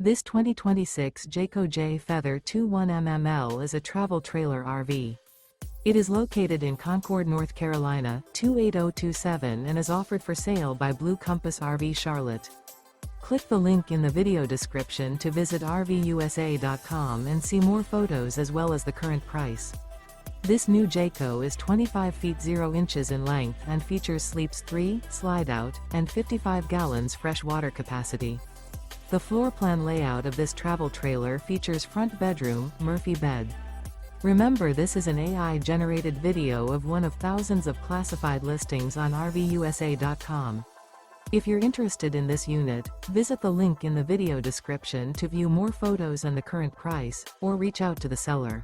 This 2026 Jayco Jay Feather 21mml is a travel trailer RV. It is located in Concord, North Carolina, 28027 and is offered for sale by Blue Compass RV Charlotte. Click the link in the video description to visit RVUSA.com and see more photos as well as the current price. This new Jayco is 25 feet 0 inches in length and features sleeps 3, Slideout, and 55 gallons fresh water capacity. The floor plan layout of this travel trailer features front bedroom, Murphy bed. Remember, this is an AI-generated video of one of thousands of classified listings on RVUSA.com. If you're interested in this unit, visit the link in the video description to view more photos and the current price, or reach out to the seller.